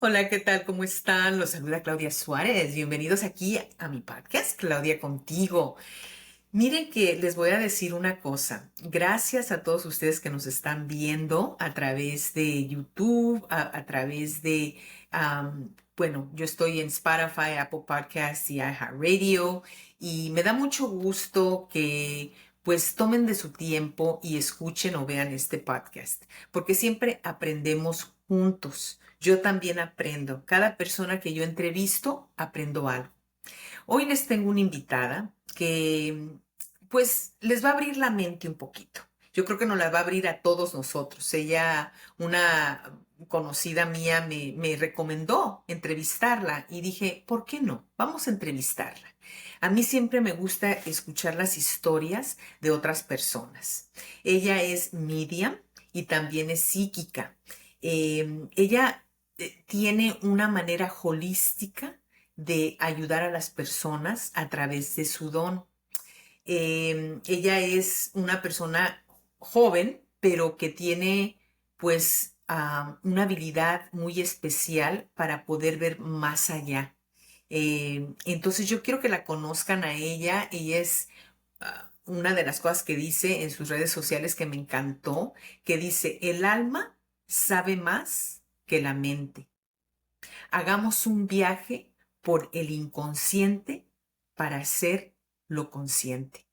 Hola, ¿qué tal? ¿Cómo están? Los saluda Claudia Suárez. Bienvenidos aquí a mi podcast, Claudia Contigo. Miren que les voy a decir una cosa. Gracias a todos ustedes que nos están viendo a través de YouTube, a través de, bueno, yo estoy en Spotify, Apple Podcasts y iHeartRadio y me da mucho gusto que pues tomen de su tiempo y escuchen o vean este podcast, porque siempre aprendemos juntos. Yo también aprendo. Cada persona que yo entrevisto, aprendo algo. Hoy les tengo una invitada que pues les va a abrir la mente un poquito. Yo creo que nos la va a abrir a todos nosotros. Ella, una conocida mía, me recomendó entrevistarla y dije, ¿por qué no? Vamos a entrevistarla. A mí siempre me gusta escuchar las historias de otras personas. Ella es medium y también es psíquica. Ella tiene una manera holística de ayudar a las personas a través de su don. Ella es una persona joven, pero que tiene pues una habilidad muy especial para poder ver más allá. Entonces yo quiero que la conozcan a ella. Ella es una de las cosas que dice en sus redes sociales que me encantó, que dice, el alma sabe más que la mente. Hagamos un viaje por el inconsciente para hacer lo consciente.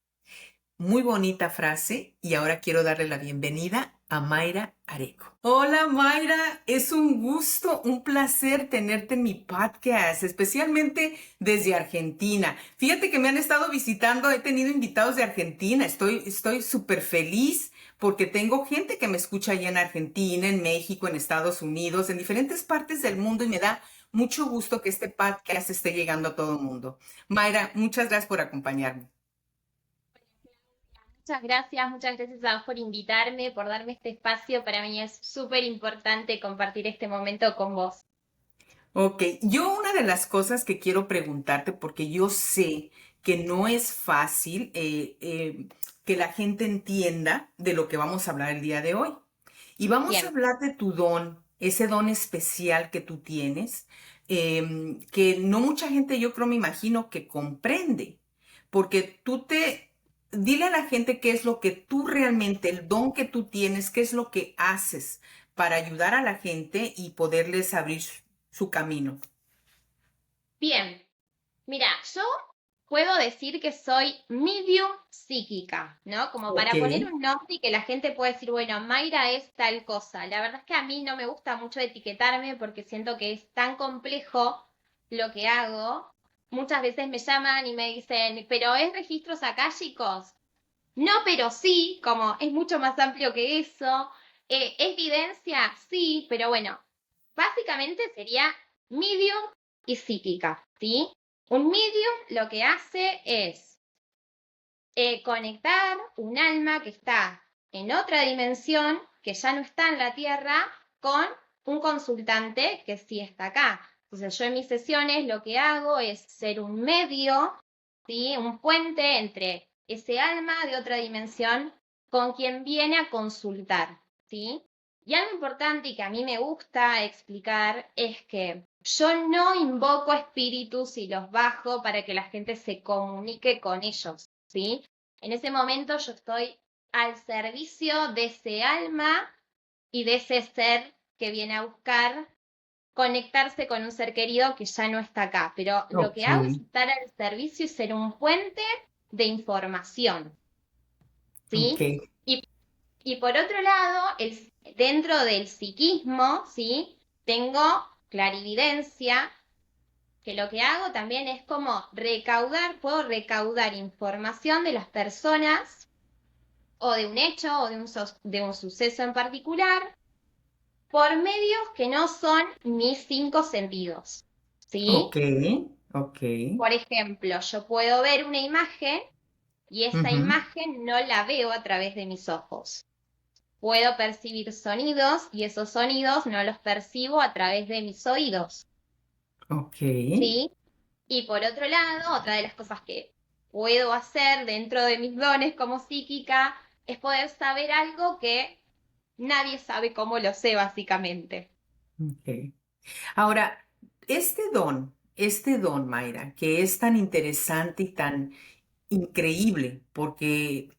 Muy bonita frase y ahora quiero darle la bienvenida a Mayra Areco. Hola Mayra, es un gusto, un placer tenerte en mi podcast, especialmente desde Argentina. Fíjate que me han estado visitando, he tenido invitados de Argentina, estoy súper feliz porque tengo gente que me escucha allá en Argentina, en México, en Estados Unidos, en diferentes partes del mundo y me da mucho gusto que este podcast esté llegando a todo el mundo. Mayra, muchas gracias por acompañarme. Muchas gracias a vos por invitarme, por darme este espacio. Para mí es súper importante compartir este momento con vos. Ok, yo una de las cosas que quiero preguntarte, porque yo sé que no es fácil que la gente entienda de lo que vamos a hablar el día de hoy. Y vamos a Bien, hablar de tu don, ese don especial que tú tienes, que no mucha gente, yo creo, me imagino que comprende, porque dile a la gente qué es lo que tú realmente, el don que tú tienes, qué es lo que haces para ayudar a la gente y poderles abrir su camino. bien. Mira, yo puedo decir que soy medium psíquica, ¿no? Como Ok, para poner un nombre y que la gente pueda decir, bueno, Mayra es tal cosa. La verdad es que a mí no me gusta mucho etiquetarme porque siento que es tan complejo lo que hago. Muchas veces me llaman y me dicen, pero ¿es registros akáshicos? No, pero sí, como es mucho más amplio que eso. ¿Es evidencia? Sí, pero bueno, básicamente sería medium y psíquica, ¿sí? Un medium lo que hace es conectar un alma que está en otra dimensión, que ya no está en la Tierra, con un consultante que sí está acá. Entonces yo en mis sesiones lo que hago es ser un medio, ¿sí? Un puente entre ese alma de otra dimensión con quien viene a consultar, ¿sí? Y algo importante y que a mí me gusta explicar es que yo no invoco espíritus y los bajo para que la gente se comunique con ellos, ¿sí? En ese momento yo estoy al servicio de ese alma y de ese ser que viene a buscar conectarse con un ser querido que ya no está acá. Pero lo ok, que hago es estar al servicio y ser un puente de información, ok, ¿sí? Y, y por otro lado, dentro del psiquismo, ¿sí? Tengo clarividencia, que lo que hago también es como puedo recaudar información de las personas o de un hecho o de un suceso en particular por medios que no son mis cinco sentidos, ¿sí? ok, ok, Por ejemplo, yo puedo ver una imagen y esa ujú, imagen no la veo a través de mis ojos. Puedo percibir sonidos y esos sonidos no los percibo a través de mis oídos, ok, ¿sí? Y por otro lado, otra de las cosas que puedo hacer dentro de mis dones como psíquica es poder saber algo que nadie sabe cómo lo sé, básicamente. ok. Ahora, este don, Mayra, que es tan interesante y tan increíble, porque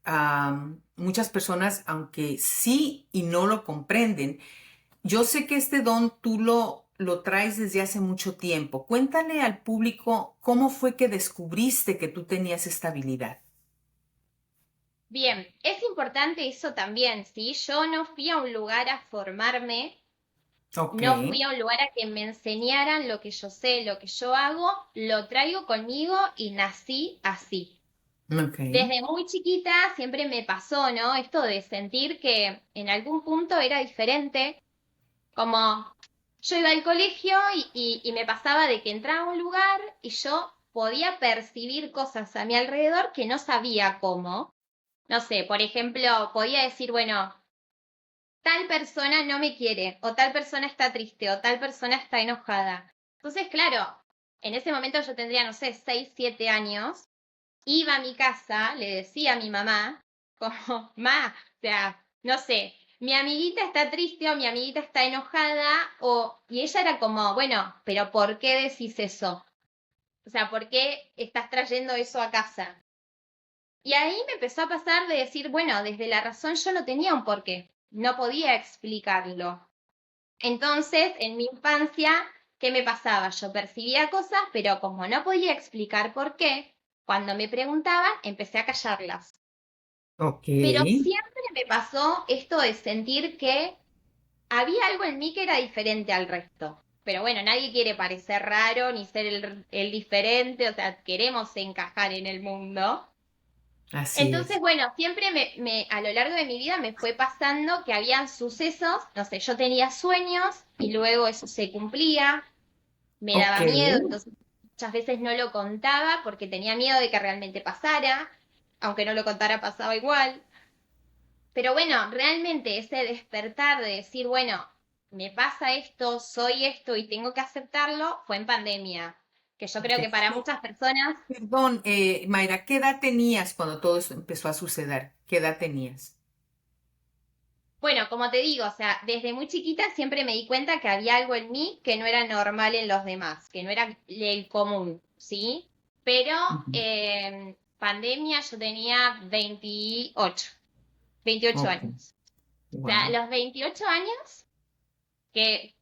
muchas personas, aunque sí y no lo comprenden, yo sé que este don tú lo traes desde hace mucho tiempo. Cuéntale al público cómo fue que descubriste que tú tenías esta habilidad. Bien, es importante eso también, ¿sí? Yo no fui a un lugar a formarme, Ok, no fui a un lugar a que me enseñaran lo que yo sé, lo que yo hago, lo traigo conmigo y nací así. ok. Desde muy chiquita siempre me pasó, ¿no? Esto de sentir que en algún punto era diferente, como yo iba al colegio y me pasaba de que entraba a un lugar y yo podía percibir cosas a mi alrededor que no sabía cómo. No sé, por ejemplo, podía decir, bueno, tal persona no me quiere, o tal persona está triste, o tal persona está enojada. Entonces, claro, en ese momento yo tendría, no sé, 6, 7 años, iba a mi casa, le decía a mi mamá, como, ma, o sea, no sé, mi amiguita está triste o mi amiguita está enojada, y ella era como, bueno, pero ¿por qué decís eso? O sea, ¿por qué estás trayendo eso a casa? Y ahí me empezó a pasar de decir, bueno, desde la razón yo no tenía un porqué, no podía explicarlo. Entonces, en mi infancia, ¿qué me pasaba? Yo percibía cosas, pero como no podía explicar por qué, cuando me preguntaban, empecé a callarlas. Ok. Pero siempre me pasó esto de sentir que había algo en mí que era diferente al resto. Pero bueno, nadie quiere parecer raro ni ser el diferente, o sea, queremos encajar en el mundo. Así Entonces, es. bueno, siempre a lo largo de mi vida me fue pasando que habían sucesos, no sé, yo tenía sueños y luego eso se cumplía, me Ok. daba miedo, entonces muchas veces no lo contaba porque tenía miedo de que realmente pasara, aunque no lo contara pasaba igual. Pero bueno, realmente ese despertar de decir, bueno, me pasa esto, soy esto y tengo que aceptarlo, fue en pandemia, que yo Ok. creo que para Y, muchas personas. perdón, Mayra, ¿qué edad tenías cuando todo esto empezó a suceder? ¿Qué edad tenías? Bueno, como te digo, o sea, desde muy chiquita siempre me di cuenta que había algo en mí que no era normal en los demás, que no era el común, ¿sí? Pero Ujú. pandemia yo tenía 28 Ok. años. O sea, Wow. los 28 años que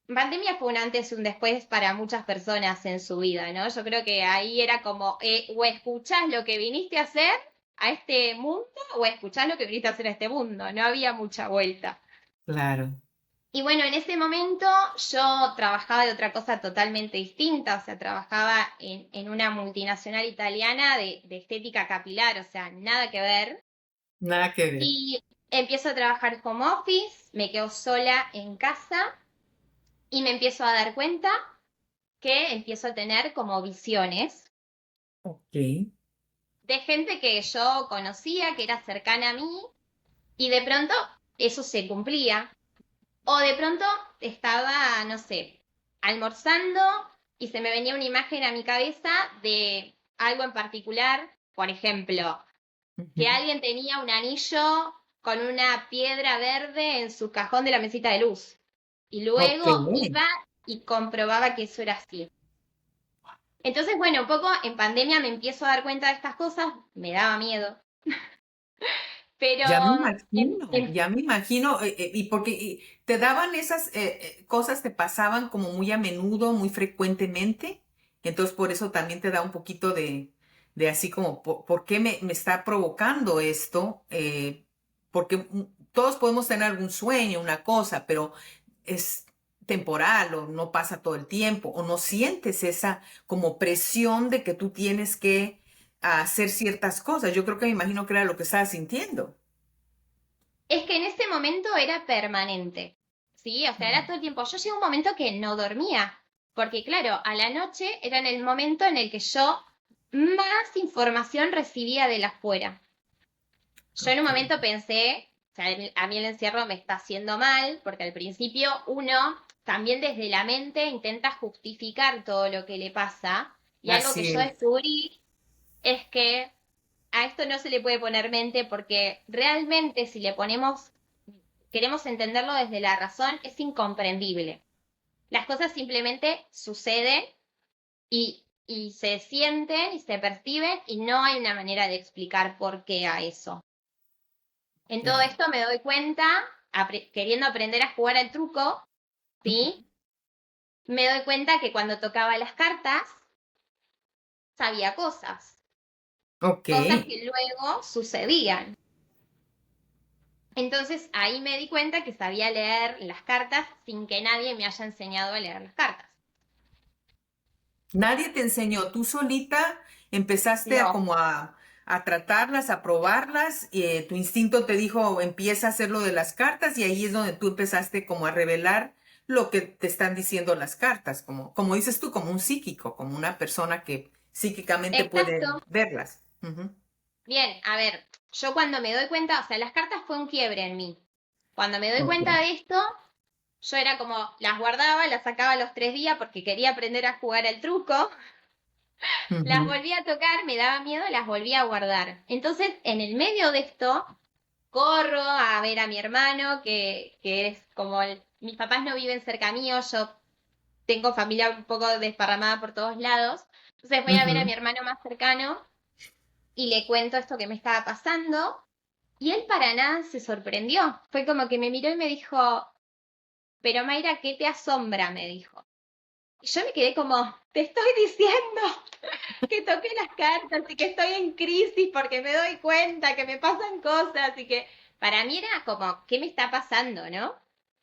pandemia fue un antes y un después para muchas personas en su vida, ¿no? Yo creo que ahí era como, o escuchás lo que viniste a hacer a este mundo o escuchás lo que viniste a hacer a este mundo, no había mucha vuelta. Claro. Y bueno, en ese momento yo trabajaba de otra cosa totalmente distinta, o sea, trabajaba en una multinacional italiana de estética capilar, o sea, nada que ver. Nada que ver. Y empiezo a trabajar home office, me quedo sola en casa y me empiezo a dar cuenta que empiezo a tener como visiones Ok. de gente que yo conocía, que era cercana a mí, y de pronto eso se cumplía. O de pronto estaba, no sé, almorzando y se me venía una imagen a mi cabeza de algo en particular, por ejemplo, que Ujú. alguien tenía un anillo con una piedra verde en su cajón de la mesita de luz. Y Ok. luego iba y comprobaba que eso era así. Entonces, bueno, un poco en pandemia me empiezo a dar cuenta de estas cosas, me daba miedo, pero Ya me imagino, y porque te daban esas cosas, te pasaban como muy a menudo, muy frecuentemente, entonces por eso también te da un poquito de así como, ¿por qué me está provocando esto? Porque todos podemos tener algún sueño, una cosa, pero es temporal o no pasa todo el tiempo, o no sientes esa como presión de que tú tienes que hacer ciertas cosas. Yo creo que me imagino que era lo que estabas sintiendo. es que en ese momento era permanente, ¿sí? O sea, era todo el tiempo. Yo llegué a un momento que no dormía, porque claro, a la noche era en el momento en el que yo más información recibía de la afuera. Yo en un Ok, momento pensé, o sea, a mí el encierro me está haciendo mal, porque al principio uno también desde la mente intenta justificar todo lo que le pasa, y algo que así yo es. descubrí es que a esto no se le puede poner mente porque realmente si le ponemos, queremos entenderlo desde la razón, es incomprendible. Las cosas simplemente suceden y se sienten y se perciben y no hay una manera de explicar por qué a eso. En todo Ya. esto me doy cuenta, queriendo aprender a jugar al truco, ¿sí? Me doy cuenta que cuando tocaba las cartas sabía cosas, Ok. cosas que luego sucedían. Entonces ahí me di cuenta que sabía leer las cartas sin que nadie me haya enseñado a leer las cartas. Nadie te enseñó, tú solita empezaste a No, como a tratarlas, a probarlas, y tu instinto te dijo, empieza a hacer lo de las cartas y ahí es donde tú empezaste como a revelar lo que te están diciendo las cartas, como dices tú, como un psíquico, como una persona que psíquicamente puede exacto. verlas. Ujú, Bien, a ver, yo cuando me doy cuenta, o sea, las cartas fue un quiebre en mí. Cuando me doy ok, cuenta de esto, yo era como, las guardaba, las sacaba a los 3 días porque quería aprender a jugar al truco, las ujú, volví a tocar, me daba miedo, las volví a guardar. Entonces, en el medio de esto, corro a ver a mi hermano, que es como, mis papás no viven cerca mío, yo tengo familia un poco desparramada por todos lados. Entonces voy a ver a mi ujú. hermano más cercano y le cuento esto que me estaba pasando. Y él para nada se sorprendió. Fue como que me miró y me dijo, pero Mayra, ¿qué te asombra? Me dijo. Y yo me quedé como, te estoy diciendo que toqué las cartas y que estoy en crisis porque me doy cuenta que me pasan cosas y que para mí era como, ¿qué me está pasando, no?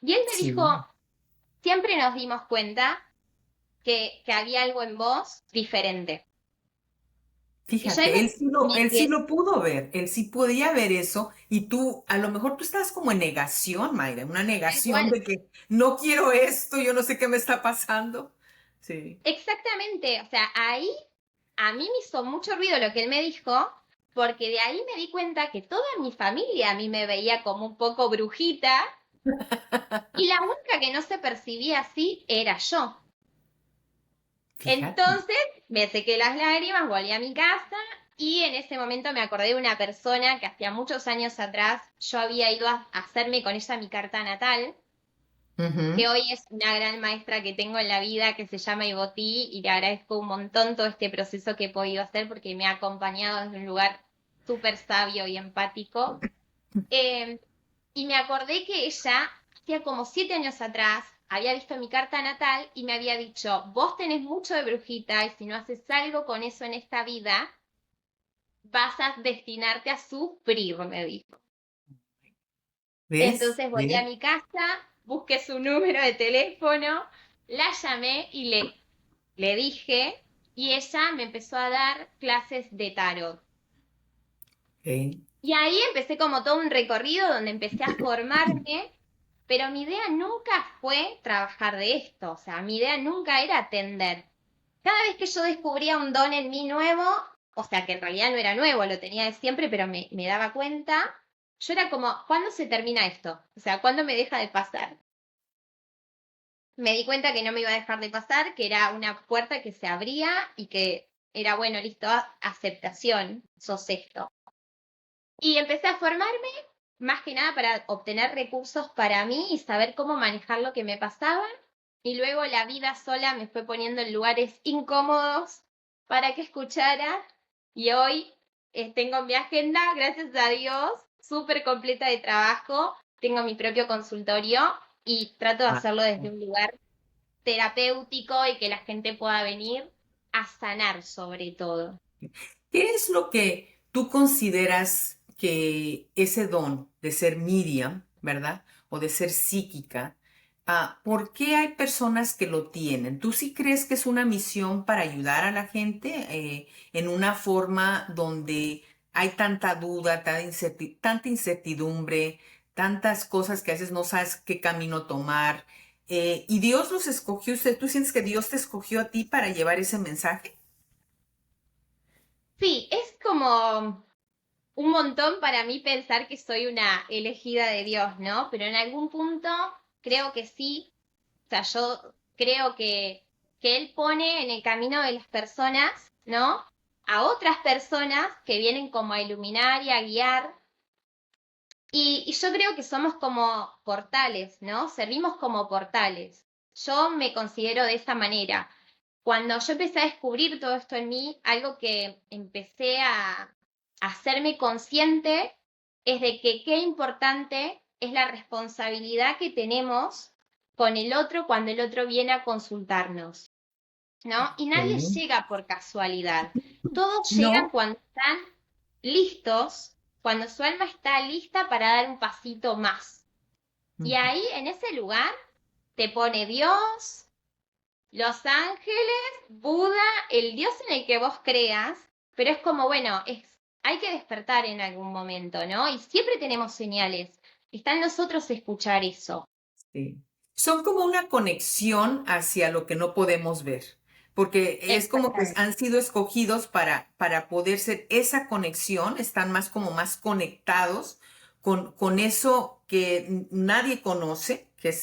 Y él me dijo, Sí. siempre nos dimos cuenta que había algo en vos diferente. Y yo ahí Fíjate, me él sí quedé, lo pudo ver, él sí podía ver eso y tú, a lo mejor tú estabas como en negación, Mayra, una tal negación cual. de que no quiero esto, yo no sé qué me está pasando. Sí. Exactamente, o sea, ahí a mí me hizo mucho ruido lo que él me dijo, porque de ahí me di cuenta que toda mi familia a mí me veía como un poco brujita y la única que no se percibía así era yo. Fíjate. Entonces me sequé las lágrimas, volví a mi casa y en ese momento me acordé de una persona que hacía muchos años atrás yo había ido a hacerme con ella mi carta natal, que Ujú. hoy es una gran maestra que tengo en la vida que se llama Ivotí y le agradezco un montón todo este proceso que he podido hacer porque me ha acompañado desde un lugar súper sabio y empático. Eh, y me acordé que ella, hacía como 7 años atrás, había visto mi carta natal y me había dicho, vos tenés mucho de brujita y si no haces algo con eso en esta vida, vas a destinarte a sufrir, me dijo. ¿Ves? Entonces volví a ¿Ves? mi casa, busqué su número de teléfono, la llamé y le dije, y ella me empezó a dar clases de tarot. Ok. Y ahí empecé como todo un recorrido donde empecé a formarme, pero mi idea nunca fue trabajar de esto, o sea, mi idea nunca era atender. Cada vez que yo descubría un don en mí nuevo, o sea, que en realidad no era nuevo, lo tenía de siempre, pero me daba cuenta, yo era como, ¿cuándo se termina esto? O sea, ¿cuándo me deja de pasar? Me di cuenta que no me iba a dejar de pasar, que era una puerta que se abría y que era, bueno, listo, aceptación, sos esto. Y empecé a formarme más que nada para obtener recursos para mí y saber cómo manejar lo que me pasaba. Y luego la vida sola me fue poniendo en lugares incómodos para que escuchara. Y hoy tengo en mi agenda, gracias a Dios, súper completa de trabajo. Tengo mi propio consultorio y trato de Ah, hacerlo desde un lugar terapéutico y que la gente pueda venir a sanar sobre todo. ¿qué es lo que tú consideras que ese don de ser Miriam, ¿verdad? O de ser psíquica, ¿por qué hay personas que lo tienen? ¿Tú sí crees que es una misión para ayudar a la gente en una forma donde hay tanta duda, tanta incertidumbre, tantas cosas que a veces no sabes qué camino tomar? Y Dios los escogió usted. ¿Tú sientes que Dios te escogió a ti para llevar ese mensaje? Sí, es como un montón para mí pensar que soy una elegida de Dios, ¿no? Pero en algún punto creo que sí. O sea, yo creo que Él pone en el camino de las personas, ¿no? A otras personas que vienen como a iluminar y a guiar. Y yo creo que somos como portales, ¿no? Servimos como portales. yo me considero de esa manera. Cuando yo empecé a descubrir todo esto en mí, algo que empecé a hacerme consciente es de que qué importante es la responsabilidad que tenemos con el otro cuando el otro viene a consultarnos, ¿no? Y nadie Ok. llega por casualidad. Todos llegan No. cuando están listos, cuando su alma está lista para dar un pasito más. Y Ujú. ahí, en ese lugar, te pone Dios, los ángeles, Buda, el Dios en el que vos creas, pero es como, bueno, hay que despertar en algún momento, ¿no? Y siempre tenemos señales. Está en nosotros escuchar eso. Sí. Son como una conexión hacia lo que no podemos ver, porque es como que Exactamente. han sido escogidos para poder ser esa conexión, están más como más conectados con eso que nadie conoce, que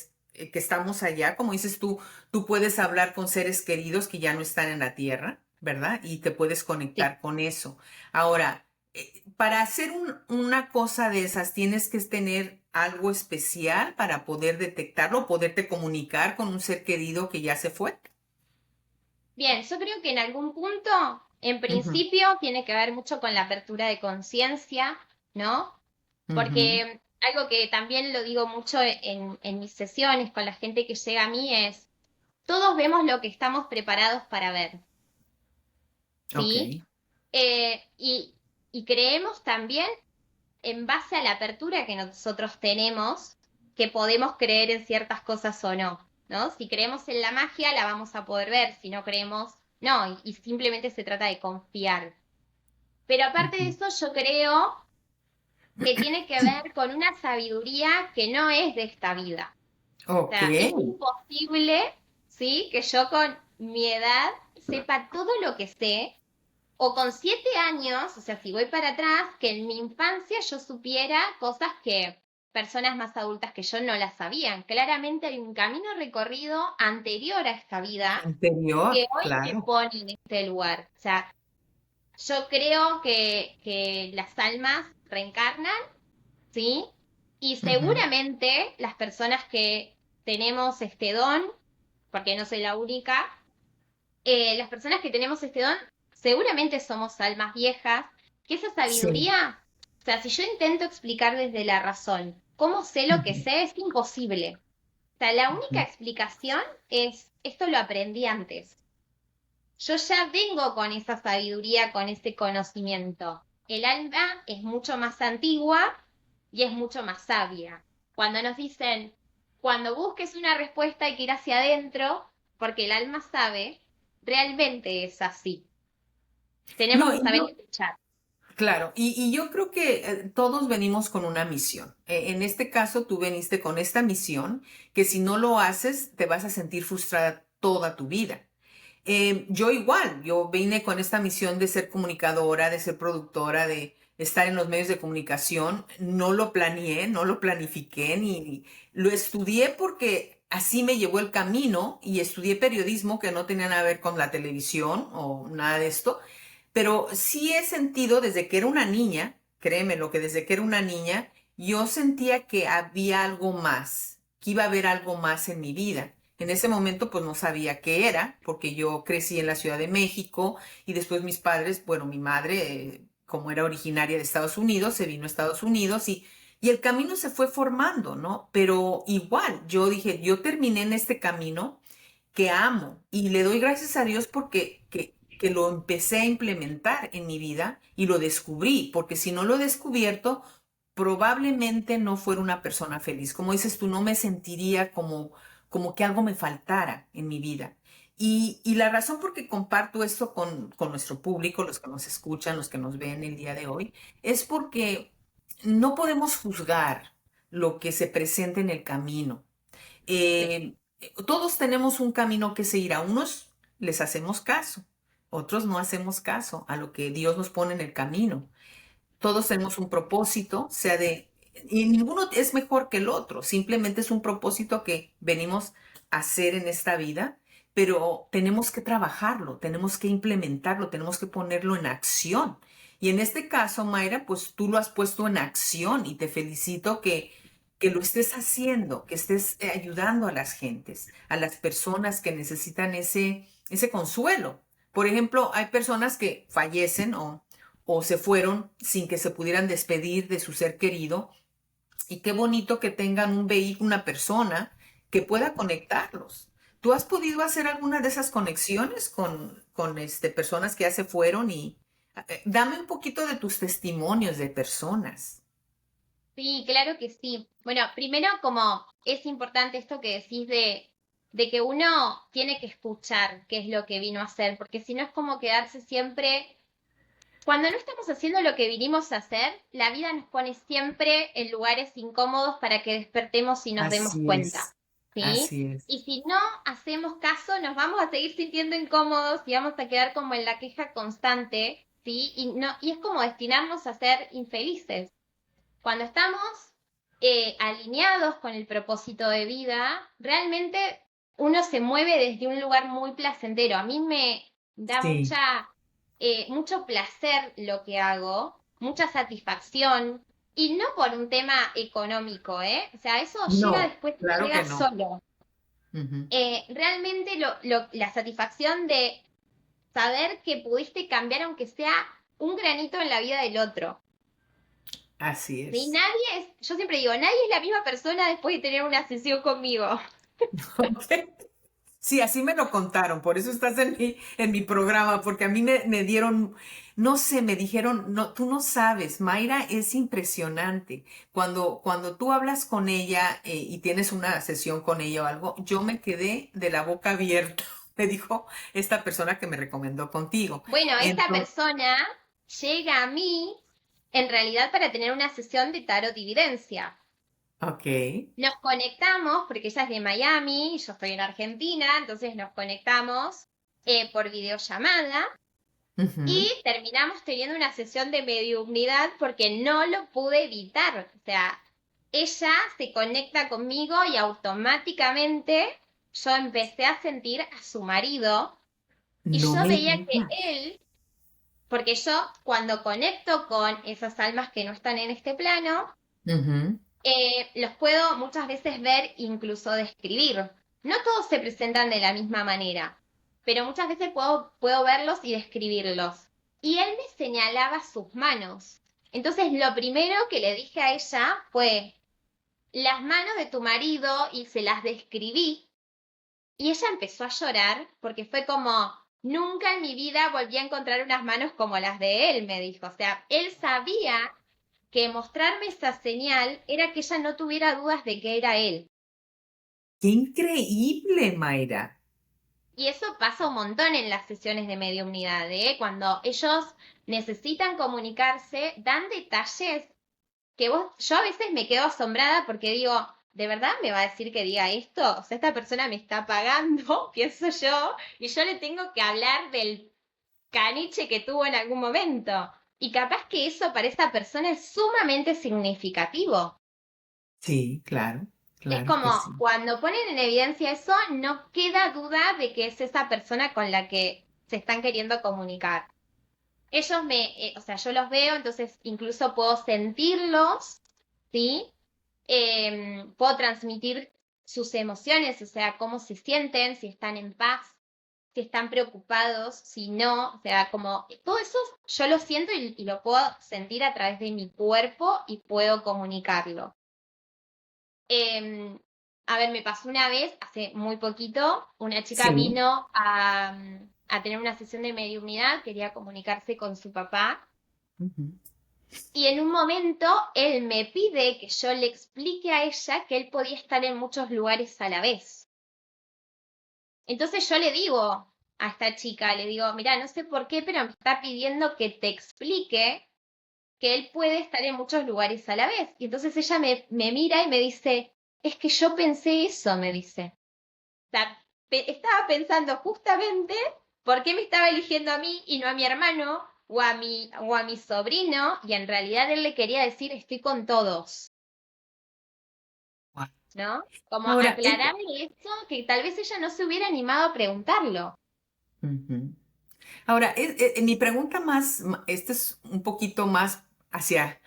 estamos allá. Como dices tú puedes hablar con seres queridos que ya no están en la tierra, ¿verdad? Y te puedes Sí. conectar con eso. Ahora, para hacer una cosa de esas, tienes que tener algo especial para poder detectarlo, poderte comunicar con un ser querido que ya se fue. Bien, yo creo que en algún punto, en Ujú, principio, tiene que ver mucho con la apertura de conciencia, ¿no? ujú. Porque algo que también lo digo mucho en mis sesiones con la gente que llega a mí es, todos vemos lo que estamos preparados para ver, Ok. ¿sí? Eh, y, y creemos también, en base a la apertura que nosotros tenemos, que podemos creer en ciertas cosas o no, ¿no? Si creemos en la magia, la vamos a poder ver, si no creemos, no, y simplemente se trata de confiar. Pero aparte de Ujú. eso, yo creo que tiene que ver con una sabiduría que no es de esta vida. O Ok. sea, es imposible, ¿sí? Que yo con mi edad sepa todo lo que sé, o con 7 años, o sea, si voy para atrás, que en mi infancia yo supiera cosas que personas más adultas que yo no las sabían. Claramente hay un camino recorrido anterior a esta vida Anterior, que hoy me claro. pone en este lugar. O sea, yo creo que las almas reencarnan, ¿sí? Y Ujú. seguramente las personas que tenemos este don, porque no soy la única, las personas que tenemos este don seguramente somos almas viejas, que esa Sí. sabiduría, o sea, si yo intento explicar desde la razón cómo sé lo que Ujú, sé, es imposible. O sea, la única ujú. explicación es, esto lo aprendí antes. Yo ya vengo con esa sabiduría, con ese conocimiento. El alma es mucho más antigua y es mucho más sabia. Cuando nos dicen, cuando busques una respuesta hay que ir hacia adentro, porque el alma sabe, realmente es así. Tenemos No, que y saber yo, escuchar. claro, y yo creo que todos venimos con una misión. En este caso, tú veniste con esta misión que si no lo haces, te vas a sentir frustrada toda tu vida. Yo igual, yo vine con esta misión de ser comunicadora, de ser productora, de estar en los medios de comunicación. No lo planeé, no lo planifiqué, ni lo estudié porque así me llevó el camino y estudié periodismo que no tenía nada que ver con la televisión o nada de esto. Pero sí he sentido desde que era una niña, créeme lo que desde que era una niña, yo sentía que había algo más, que iba a haber algo más en mi vida. En ese momento pues no sabía qué era, porque yo crecí en la Ciudad de México y después mis padres, bueno, mi madre, como era originaria de Estados Unidos, se vino a Estados Unidos y el camino se fue formando, ¿no? Pero igual, yo dije, yo terminé en este camino que amo y le doy gracias a Dios porque que lo empecé a implementar en mi vida y lo descubrí, porque si no lo he descubierto, probablemente no fuera una persona feliz. Como dices tú, no me sentiría como que algo me faltara en mi vida. Y la razón por que comparto esto con nuestro público, los que nos escuchan, los que nos ven el día de hoy, es porque no podemos juzgar lo que se presenta en el camino. Sí. Todos tenemos un camino que seguir. A unos les hacemos caso, otros no hacemos caso a lo que Dios nos pone en el camino. Todos tenemos un propósito, sea de... Y ninguno es mejor que el otro, simplemente es un propósito que venimos a hacer en esta vida, pero tenemos que trabajarlo, tenemos que implementarlo, tenemos que ponerlo en acción. Y en este caso, Mayra, pues tú lo has puesto en acción y te felicito que lo estés haciendo, que estés ayudando a las gentes, a las personas que necesitan ese consuelo. Por ejemplo, hay personas que fallecen o se fueron sin que se pudieran despedir de su ser querido y qué bonito que tengan un vehículo, una persona que pueda conectarlos. ¿Tú has podido hacer alguna de esas conexiones con personas que ya se fueron? Y dame un poquito de tus testimonios de personas. Sí, claro que sí. Bueno, primero como es importante esto que decís de que uno tiene que escuchar qué es lo que vino a hacer, porque si no es como quedarse siempre, cuando no estamos haciendo lo que vinimos a hacer, la vida nos pone siempre en lugares incómodos para que despertemos y nos demos Así cuenta, es, ¿sí? así es. Y si no hacemos caso, nos vamos a seguir sintiendo incómodos y vamos a quedar como en la queja constante, ¿sí? Y no, y es como destinarnos a ser infelices. Cuando estamos alineados con el propósito de vida, realmente uno se mueve desde un lugar muy placentero. A mí me da Sí, mucho placer lo que hago, mucha satisfacción, y no por un tema económico, ¿eh? O sea, eso llega no, después, claro llega que no. solo. Ujú. Realmente la satisfacción de saber que pudiste cambiar aunque sea un granito en la vida del otro. Así Sí, es. nadie es, yo siempre digo, nadie es la misma persona después de tener una sesión conmigo. Ok. Sí, así me lo contaron, por eso estás en mi programa, porque a mí me dieron, no sé, me dijeron, no, tú no sabes, Mayra es impresionante. Cuando tú hablas con ella y tienes una sesión con ella o algo, yo me quedé de la boca abierta, me dijo esta persona que me recomendó contigo. Bueno, esta Entonces, persona llega a mí en realidad para tener una sesión de tarot y videncia. ok. Nos conectamos, porque ella es de Miami y yo estoy en Argentina, entonces nos conectamos por videollamada Ujú. y terminamos teniendo una sesión de mediumnidad porque no lo pude evitar. O sea, ella se conecta conmigo y automáticamente yo empecé a sentir a su marido y No yo me veía que digas. él, porque yo cuando conecto con esas almas que no están en este plano, Ujú. los puedo muchas veces ver, incluso describir. No todos se presentan de la misma manera, pero muchas veces puedo verlos y describirlos. Y él me señalaba sus manos. Entonces lo primero que le dije a ella fue, las manos de tu marido, y se las describí. Y ella empezó a llorar porque fue como, nunca en mi vida volví a encontrar unas manos como las de él, me dijo. O sea, él sabía que mostrarme esa señal era que ella no tuviera dudas de que era él. Qué increíble, Mayra. Y eso pasa un montón en las sesiones de mediumnidad, ¿eh? Cuando ellos necesitan comunicarse, dan detalles que yo a veces me quedo asombrada porque digo, ¿de verdad me va a decir que diga esto? O sea, esta persona me está pagando, pienso yo, y yo le tengo que hablar del caniche que tuvo en algún momento. Y capaz que eso para esta persona es sumamente significativo. Sí, claro, Es claro como que sí. cuando ponen en evidencia eso, no queda duda de que es esa persona con la que se están queriendo comunicar. Ellos o sea, yo los veo, entonces incluso puedo sentirlos, ¿sí? Puedo transmitir sus emociones, o sea, cómo se sienten, si están en paz, si están preocupados, si no, o sea, como todo eso yo lo siento y lo puedo sentir a través de mi cuerpo y puedo comunicarlo. Em, a ver, me pasó una vez, hace muy poquito, una chica Sí. vino a tener una sesión de mediunidad, quería comunicarse con su papá, Ujú. y en un momento él me pide que yo le explique a ella que él podía estar en muchos lugares a la vez. Entonces yo le digo a esta chica, le digo, mira, no sé por qué, pero me está pidiendo que te explique que él puede estar en muchos lugares a la vez. Y entonces ella me mira y me dice, es que yo pensé eso, me dice. Sea, estaba pensando justamente por qué me estaba eligiendo a mí y no a mi hermano o a mi sobrino, y en realidad él le quería decir estoy con todos, Guau. ¿no? Como Ahora, aclararle eso que tal vez ella no se hubiera animado a preguntarlo. ujú. Ahora, mi pregunta esta es un poquito más hacia,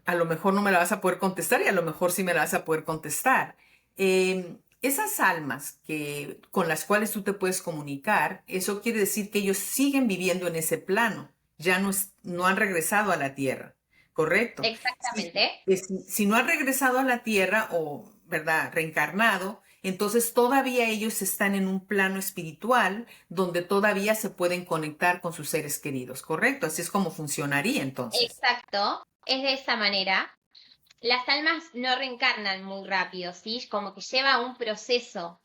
a lo mejor no me la vas a poder contestar y a lo mejor sí me la vas a poder contestar. Esas almas con las cuales tú te puedes comunicar, eso quiere decir que ellos siguen viviendo en ese plano, ya no han regresado a la tierra, ¿correcto? Exactamente. Si no han regresado a la tierra o, ¿verdad?, reencarnado, entonces todavía ellos están en un plano espiritual donde todavía se pueden conectar con sus seres queridos, ¿correcto? Así es como funcionaría entonces. Exacto. Es de esa manera. Las almas no reencarnan muy rápido, ¿sí? Como que lleva un proceso.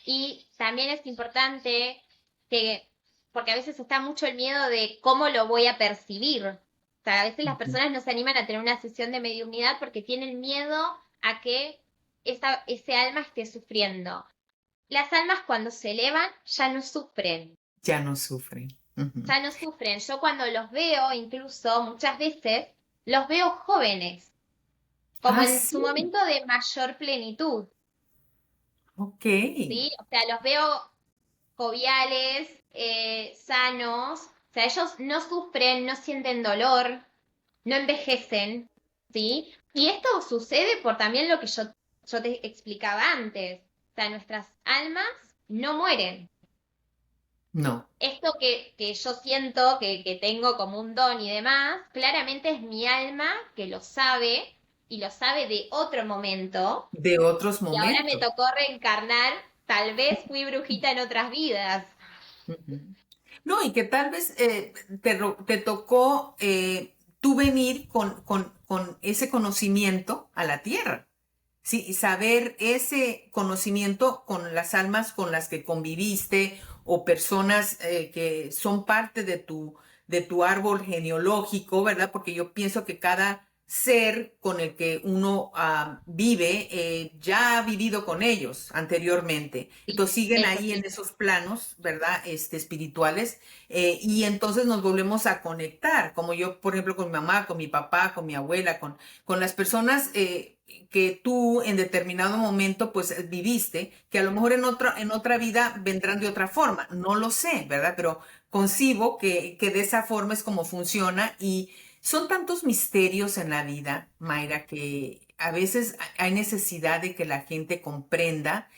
Y también es importante que, porque a veces está mucho el miedo de cómo lo voy a percibir. O sea, a veces las Ujú. personas no se animan a tener una sesión de mediunidad porque tienen miedo a que ese alma esté sufriendo. Las almas cuando se elevan ya no sufren, Ya no sufren. Ujú. ya no sufren. Yo cuando los veo, incluso muchas veces, los veo jóvenes como Ah, en su sí. momento de mayor plenitud, Ok. ¿sí? O sea, los veo joviales, sanos, o sea, ellos no sufren, no sienten dolor, no envejecen, ¿sí? Y esto sucede por también lo que yo te explicaba antes, o sea, nuestras almas no mueren. No. Esto que yo siento que tengo como un don y demás, claramente es mi alma que lo sabe y lo sabe de otro momento. De otros Y ahora me momentos. tocó reencarnar, tal vez fui brujita en otras vidas. Ujú. No, y que tal vez te tocó tú venir con ese conocimiento a la tierra. Sí, y saber ese conocimiento con las almas con las que conviviste o personas que son parte de tu árbol genealógico, ¿verdad? Porque yo pienso que cada ser con el que uno vive ya ha vivido con ellos anteriormente. Sí, Entonces siguen eso ahí en sí. esos planos, ¿verdad? Espirituales. Y entonces nos volvemos a conectar, como yo, por ejemplo, con mi mamá, con mi papá, con mi abuela, con las personas que tú en determinado momento pues viviste, que a lo mejor en otra vida vendrán de otra forma, no lo sé, ¿verdad? Pero concibo que de esa forma es como funciona y son tantos misterios en la vida, Mayra, que a veces hay necesidad de que la gente comprenda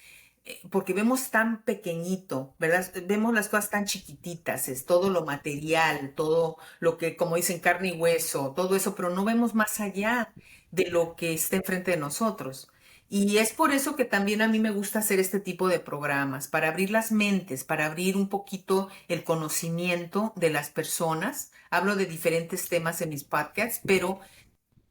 porque vemos tan pequeñito, ¿verdad? Vemos las cosas tan chiquititas, es todo lo material, todo lo que, como dicen, carne y hueso, todo eso, pero no vemos más allá de lo que está enfrente de nosotros. Y es por eso que también a mí me gusta hacer este tipo de programas, para abrir las mentes, para abrir un poquito el conocimiento de las personas. Hablo de diferentes temas en mis podcasts, pero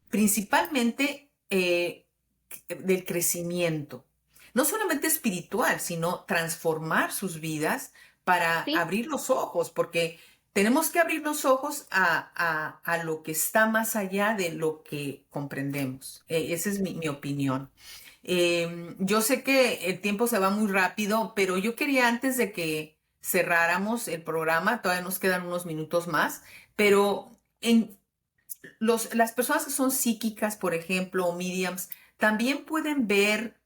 principalmente del crecimiento, no solamente espiritual, sino transformar sus vidas para Sí, abrir los ojos, porque tenemos que abrir los ojos a lo que está más allá de lo que comprendemos. Esa es mi opinión. Yo sé que el tiempo se va muy rápido, pero yo quería antes de que cerráramos el programa, todavía nos quedan unos minutos más, pero en, las personas que son psíquicas, por ejemplo, o mediums, también pueden ver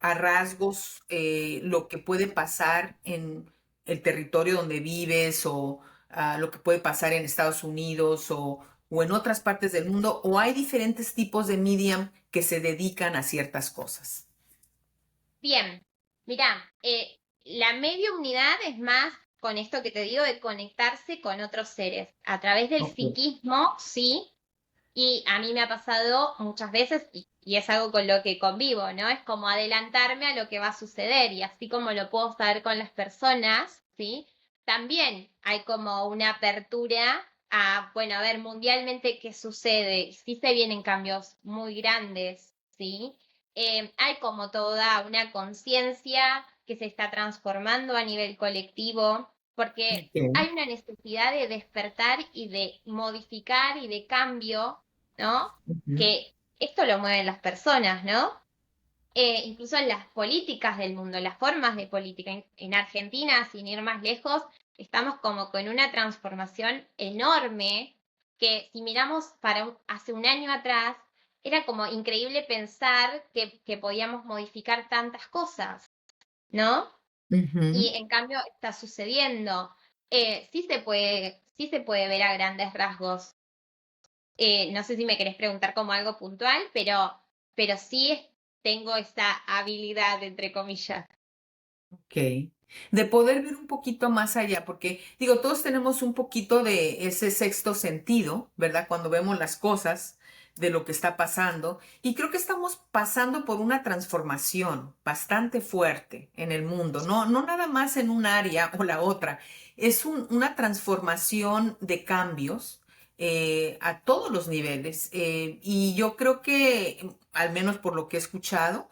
a rasgos lo que puede pasar en el territorio donde vives o lo que puede pasar en Estados Unidos o en otras partes del mundo, o hay diferentes tipos de medium que se dedican a ciertas cosas. bien. Mirá, la mediumnidad es más con esto que te digo de conectarse con otros seres. A través del Ok. psiquismo, sí, y a mí me ha pasado muchas veces y es algo con lo que convivo, ¿no? Es como adelantarme a lo que va a suceder y así como lo puedo saber con las personas, ¿sí? También hay como una apertura a, bueno, a ver mundialmente qué sucede. Y sí se vienen cambios muy grandes, ¿sí? Hay como toda una conciencia que se está transformando a nivel colectivo, porque Ok. hay una necesidad de despertar y de modificar y de cambio, ¿no? Ujú. Que esto lo mueven las personas, ¿no? Incluso en las políticas del mundo, las formas de política. En Argentina, sin ir más lejos, estamos como con una transformación enorme que si miramos para hace un año atrás, era como increíble pensar que podíamos modificar tantas cosas, ¿no? Y Ujú. en cambio está sucediendo. Sí se puede ver a grandes rasgos. No sé si me querés preguntar como algo puntual, pero sí tengo esa habilidad, entre comillas. Ok. De poder ver un poquito más allá, porque digo, todos tenemos un poquito de ese sexto sentido, ¿verdad? Cuando vemos las cosas de lo que está pasando. Y creo que estamos pasando por una transformación bastante fuerte en el mundo, no nada más en un área o la otra. Es una transformación de cambios a todos los niveles. Y yo creo que, al menos por lo que he escuchado,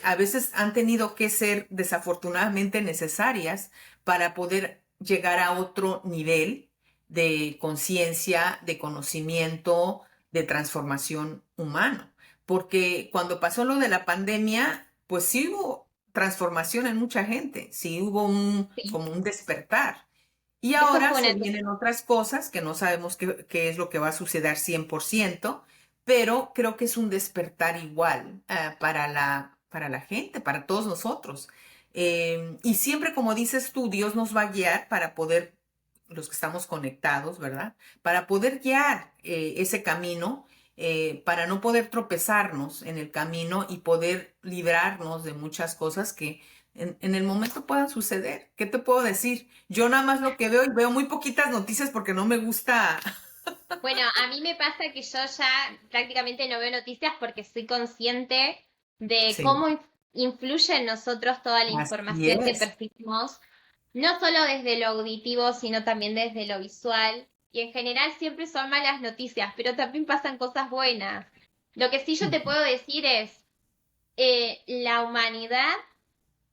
a veces han tenido que ser desafortunadamente necesarias para poder llegar a otro nivel de conciencia, de conocimiento, de transformación humano. Porque cuando pasó lo de la pandemia, pues sí hubo transformación en mucha gente, sí hubo Sí, como un despertar. Y eso ahora fue se una... vienen otras cosas que no sabemos qué es lo que va a suceder 100%, pero creo que es un despertar igual para la gente, para todos nosotros. Y siempre, como dices tú, Dios nos va a guiar para poder, los que estamos conectados, ¿verdad? Para poder guiar ese camino, para no poder tropezarnos en el camino y poder librarnos de muchas cosas que en el momento puedan suceder. ¿Qué te puedo decir? Yo nada más lo que veo y veo muy poquitas noticias porque no me gusta. Bueno, a mí me pasa que yo ya prácticamente no veo noticias porque soy consciente de Sí, cómo influye en nosotros toda la así información que es. percibimos, no solo desde lo auditivo, sino también desde lo visual. Y en general siempre son malas noticias, pero también pasan cosas buenas. Lo que sí yo te puedo decir es, la humanidad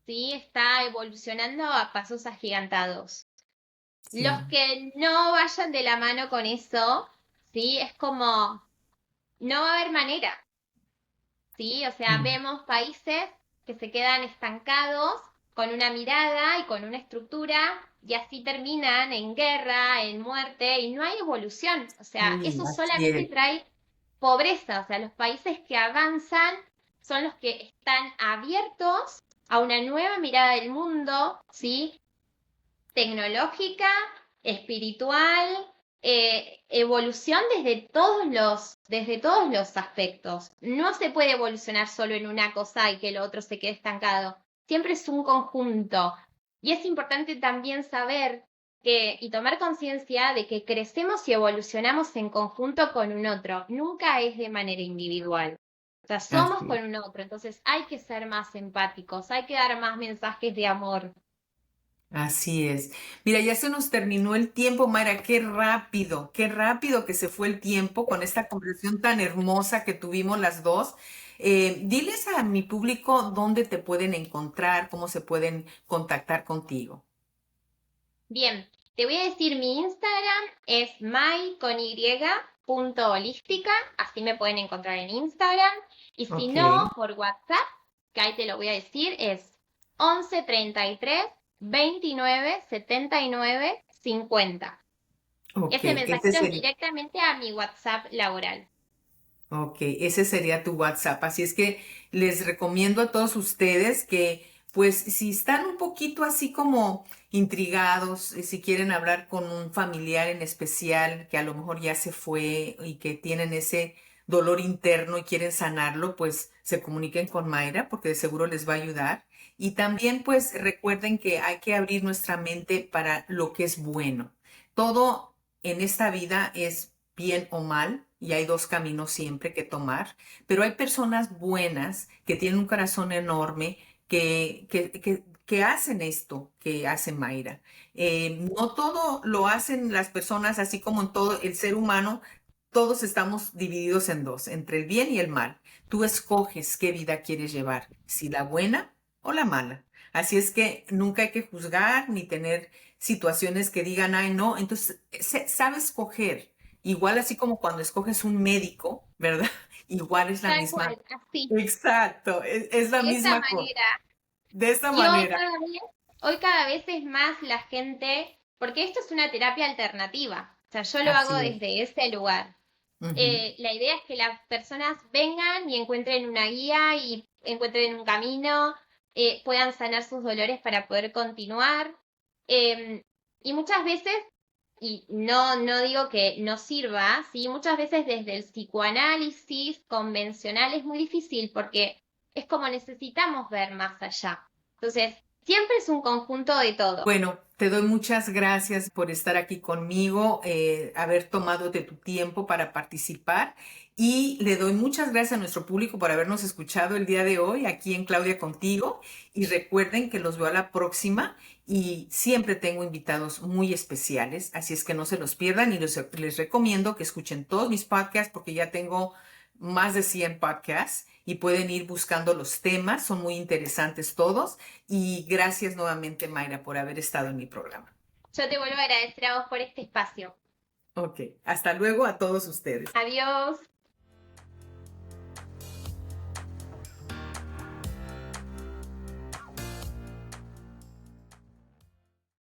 sí está evolucionando a pasos agigantados. Los Sí. que no vayan de la mano con eso, sí, es como, no va a haber manera, sí, o sea, Mm. vemos países que se quedan estancados con una mirada y con una estructura y así terminan en guerra, en muerte y no hay evolución, o sea, Sí, eso así solamente es. trae pobreza, o sea, los países que avanzan son los que están abiertos a una nueva mirada del mundo, ¿sí? Tecnológica, espiritual, evolución desde todos los aspectos. No se puede evolucionar solo en una cosa y que lo otro se quede estancado. Siempre es un conjunto. Y es importante también saber y tomar conciencia de que crecemos y evolucionamos en conjunto con un otro. Nunca es de manera individual. O sea, somos Así con es. un otro. Entonces hay que ser más empáticos, hay que dar más mensajes de amor. Así es. Mira, ya se nos terminó el tiempo, Mayra. Qué rápido que se fue el tiempo con esta conversación tan hermosa que tuvimos las dos. Diles a mi público dónde te pueden encontrar, cómo se pueden contactar contigo. Bien, te voy a decir mi Instagram es my.holística, así me pueden encontrar en Instagram. Y si Ok, no, por WhatsApp, que ahí te lo voy a decir, es 11 33 29 79 50. ok, Ese ese mensajito es sería. directamente a mi WhatsApp laboral. Ok, ese sería tu WhatsApp. Así es que les recomiendo a todos ustedes que, pues, si están un poquito así como intrigados, si quieren hablar con un familiar en especial que a lo mejor ya se fue y que tienen ese dolor interno y quieren sanarlo, pues se comuniquen con Mayra porque de seguro les va a ayudar. Y también, pues, recuerden que hay que abrir nuestra mente para lo que es bueno. Todo en esta vida es bien o mal, y hay dos caminos siempre que tomar, pero hay personas buenas que tienen un corazón enorme que hacen esto que hace Mayra. No todo lo hacen las personas, así como en todo el ser humano, todos estamos divididos en dos, entre el bien y el mal. Tú escoges qué vida quieres llevar, si la buena o la mala. Así es que nunca hay que juzgar ni tener situaciones que digan, ay, no. Entonces, sabe escoger. Igual así como cuando escoges un médico, ¿verdad? Igual es la Tal misma. cual, así, Exacto, es la de esa misma cosa. manera. De esta Y manera. hoy cada vez es más la gente, porque esto es una terapia alternativa. O sea, yo lo hago Así es. desde ese lugar. Ujú. La idea es que las personas vengan y encuentren una guía y encuentren un camino, puedan sanar sus dolores para poder continuar. Y muchas veces y no digo que no sirva, ¿sí? Muchas veces desde el psicoanálisis convencional es muy difícil porque es como necesitamos ver más allá. Entonces, siempre es un conjunto de todo. Bueno, te doy muchas gracias por estar aquí conmigo, haber tomado de tu tiempo para participar y le doy muchas gracias a nuestro público por habernos escuchado el día de hoy aquí en Claudia Contigo y recuerden que los veo a la próxima y siempre tengo invitados muy especiales, así es que no se los pierdan y les recomiendo que escuchen todos mis podcasts porque ya tengo más de 100 podcasts y pueden ir buscando los temas, son muy interesantes todos. Y gracias nuevamente, Mayra, por haber estado en mi programa. Yo te vuelvo a agradecer a vos por este espacio. Ok, hasta luego a todos ustedes. Adiós.